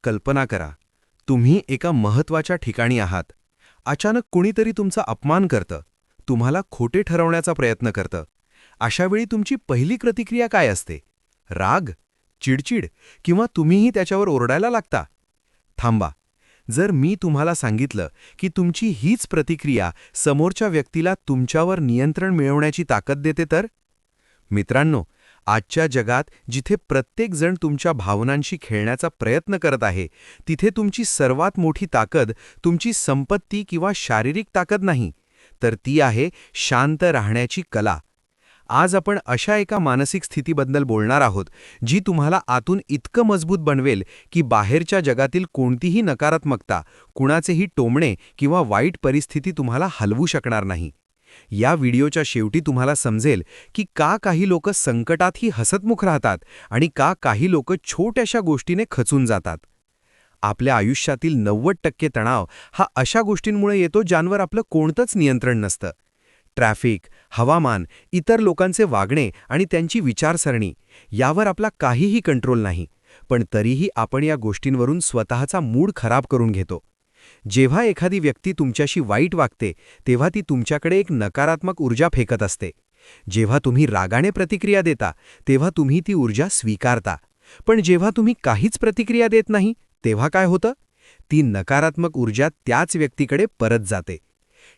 कल्पना करा, तुम्ही एका महत्त्वाच्या ठिकाणी आहात. अचानक कुणीतरी तुमचा अपमान करतं, तुम्हाला खोटे ठरवण्याचा प्रयत्न करतं. अशावेळी तुमची पहिली प्रतिक्रिया काय असते? राग, चिडचिड किंवा तुम्हीही त्याच्यावर ओरडायला लागता? थांबा. जर मी तुम्हाला सांगितलं की तुमची हीच प्रतिक्रिया समोरच्या व्यक्तीला तुमच्यावर नियंत्रण मिळवण्याची ताकद देते तर? मित्रांनो, आजच्या जगात जिथे प्रत्येक जण तुमच्या भावनांशी खेळण्याचा प्रयत्न करत आहे, तिथे तुमची सर्वात मोठी ताकद तुमची संपत्ती किंवा शारीरिक ताकद नाही, तर ती आहे शांत राहण्याची कला. आज आपण अशा एका मानसिक स्थितीबद्दल बोलणार आहोत, जी तुम्हाला आतून इतकं मजबूत बनवेल की बाहेरच्या जगातील कोणतीही नकारात्मकता, कुणाचेही टोमणे किंवा वाईट परिस्थिती तुम्हाला हलवू शकणार नाही. या व्हिडिओच्या शेवटी तुम्हाला समजेल की का काही लोक संकटातही हसतमुख राहतात आणि का काही लोक छोट्याशा गोष्टीने खचून जातात. आपल्या आयुष्यातील 90% तणाव हा अशा गोष्टींमुळे येतो ज्यांवर आपलं कोणतंच नियंत्रण नसतं. ट्रॅफिक, हवामान, इतर लोकांचे वागणे आणि त्यांची विचारसरणी यावर आपला काहीही कंट्रोल नाही, पण तरीही आपण या गोष्टींवरून स्वतःचा मूड खराब करून घेतो. जेव्हा एखादी व्यक्ती तुमच्याशी वाईट वागते, तेव्हा ती तुमच्याकडे एक नकारात्मक ऊर्जा फेकत असते. जेव्हा तुम्ही रागाने प्रतिक्रिया देता, तेव्हा तुम्ही ती ऊर्जा स्वीकारता. पण जेव्हा तुम्ही काहीच प्रतिक्रिया देत नाही, तेव्हा काय होतं? ती नकारात्मक ऊर्जा त्याच व्यक्तीकडे परत जाते.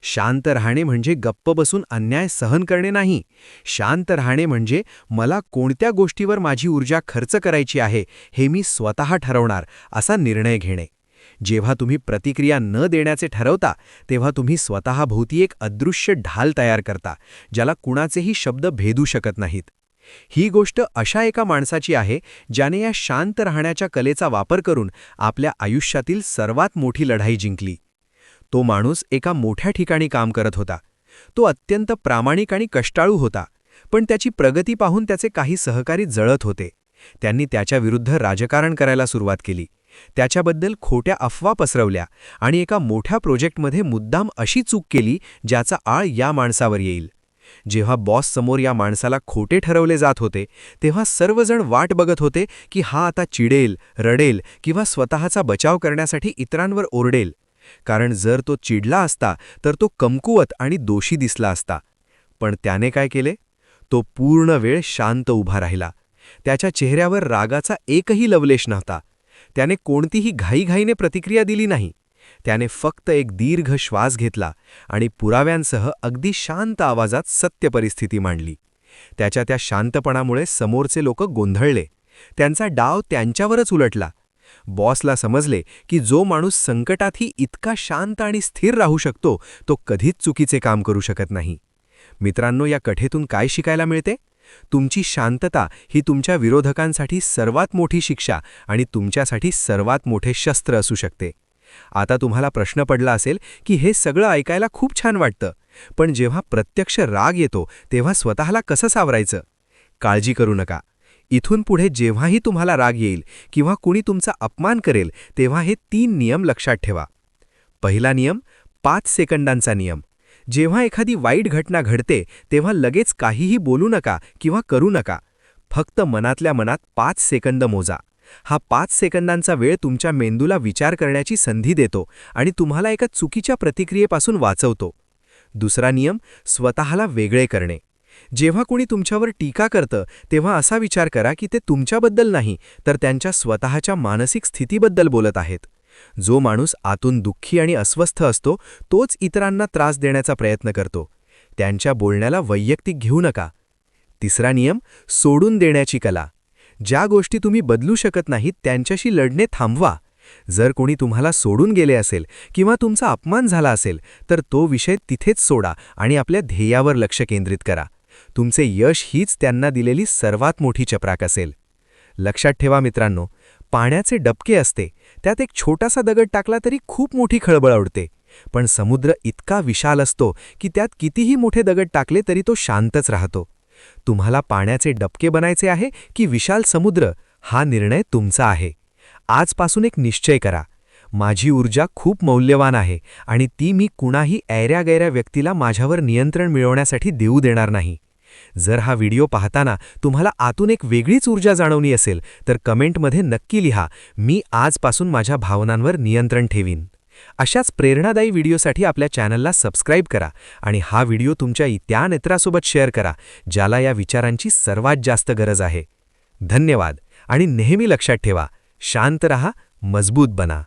शांत राहणे म्हणजे गप्प बसून अन्याय सहन करणे नाही. शांत राहणे म्हणजे मला कोणत्या गोष्टीवर माझी ऊर्जा खर्च करायची आहे हे मी स्वतः ठरवणार असा निर्णय घेणे. जेव्हा तुम्ही प्रतिक्रिया न देण्याचे ठरवता, तेव्हा तुम्ही स्वतःभोवती एक अदृश्य ढाल तयार करता, ज्याला कुणाचेही शब्द भेदू शकत नाहीत. ही गोष्ट अशा एका माणसाची आहे, ज्याने या शांत राहण्याच्या कलेचा वापर करून आपल्या आयुष्यातील सर्वात मोठी लढाई जिंकली. तो माणूस एका मोठ्या ठिकाणी काम करत होता. तो अत्यंत प्रामाणिक आणि कष्टाळू होता, पण त्याची प्रगती पाहून त्याचे काही सहकारी जळत होते. त्यांनी त्याच्या विरुद्ध राजकारण करायला सुरुवात केली. त्याच्याबद्दल खोट्या अफवा पसरवल्या आणि एका मोठ्या प्रोजेक्टमध्ये मुद्दाम अशी चूक केली ज्याचा आळ या माणसावर येईल. जेव्हा बॉस समोर या माणसाला खोटे ठरवले जात होते, तेव्हा सर्वजण वाट बघत होते की हा आता चिडेल, रडेल किंवा स्वतःचा बचाव करण्यासाठी इतरांवर ओरडेल. कारण जर तो चिडला असता तर तो कमकुवत आणि दोषी दिसला असता. पण त्याने काय केले? तो पूर्ण वेळ शांत उभा राहिला. त्याच्या चेहऱ्यावर रागाचा एकही लवलेश नव्हता. त्याने कोणतीही घाईघाईने प्रतिक्रिया दिली नाही. त्याने फक्त एक दीर्घ श्वास घेतला आणि पुराव्यांसह अगदी शांत आवाजात सत्य परिस्थिती मांडली. त्याच्या त्या शांतपणामुळे समोरचे लोक गोंधळले. त्यांचा डाव त्यांच्यावरच उलटला. बॉसला समजले की जो माणूस संकटातही इतका शांत आणि स्थिर राहू शकतो, तो कधीच चुकीचे काम करू शकत नाही. मित्रांनो, या कथेतून काय शिकायला मिळते? तुमची शांतता ही तुमच्या विरोधकांसाठी सर्वात मोठी शिक्षा आणि तुमच्यासाठी सर्वात मोठे शस्त्र असू शकते. आता तुम्हाला प्रश्न पडला असेल की हे सगळं ऐकायला खूप छान वाटतं, पण जेव्हा प्रत्यक्ष राग येतो तेव्हा स्वतःला कसं सावरायचं? काळजी करू नका. इथून पुढे जेव्हाही तुम्हाला राग येईल किंवा कुणी तुमचा अपमान करेल, तेव्हा हे 3 नियम लक्षात ठेवा. पहिला नियम, 5 सेकंदांचा नियम. जेव्हा एखादी वाईट घटना घडते तेव्हा लगेच काहीही बोलू नका किंवा करू नका. फक्त मनातल्या मनात 5 सेकंद मोजा. हा 5 सेकंदांचा वेळ तुमच्या मेंदूला विचार करण्याची संधी देतो आणि तुम्हाला एका चुकीच्या प्रतिक्रियेपासून वाचवतो. दुसरा नियम, स्वतःला वेगळे करणे. जेव्हा कोणी तुमच्यावर टीका करतं तेव्हा असा विचार करा की ते तुमच्याबद्दल नाही, तर त्यांच्या स्वतःच्या मानसिक स्थितीबद्दल बोलत आहेत. जो माणूस आतून दुःखी आणि अस्वस्थ असतो, तोच इतरांना त्रास देण्याचा प्रयत्न करतो. त्यांच्या बोलण्याला वैयक्तिक घेऊ नका. तिसरा नियम, सोडून देण्याची कला. ज्या गोष्टी तुम्ही बदलू शकत नाहीत त्यांच्याशी लढणे थांबवा. जर कोणी तुम्हाला सोडून गेले असेल किंवा तुमचा अपमान झाला असेल, तर तो विषय तिथेच सोडा आणि आपल्या ध्येयावर लक्ष केंद्रित करा. तुमचे यश हीच त्यांना दिलेली सर्वात मोठी चपराक असेल. लक्षात ठेवा मित्रांनो, पाण्याचे डबके असते, त्यात एक छोटासा दगड टाकला तरी खूप मोठी खळबळ उडते. पण समुद्र इतका विशाल असतो की त्यात कितीही मोठे दगड टाकले तरी तो शांतच राहतो. तुम्हाला पाण्याचे डबके बनायचे आहे की विशाल समुद्र, हा निर्णय तुमचा आहे. आजपासून एक निश्चय करा. माझी ऊर्जा खूप मौल्यवान आहे आणि ती मी कुणाही ऐऱ्यागैऱ्या व्यक्तीला माझ्यावर नियंत्रण मिळवण्यासाठी देऊ देणार नाही. जर हा व्हिडिओ पाहताना तुम्हाला आतून एक वेगळीच ऊर्जा जाणवली असेल तर कमेंटमध्ये नक्की लिहा, मी आजपासून माझ्या भावनांवर नियंत्रण ठेवीन. अशाच प्रेरणादायी व्हिडिओसाठी आपल्या चॅनलला सबस्क्राईब करा आणि हा व्हिडिओ तुमच्या त्या मित्रासोबत शेअर करा ज्याला या विचारांची सर्वात जास्त गरज आहे. धन्यवाद आणि नेहमी लक्षात ठेवा, शांत रहा, मजबूत बना.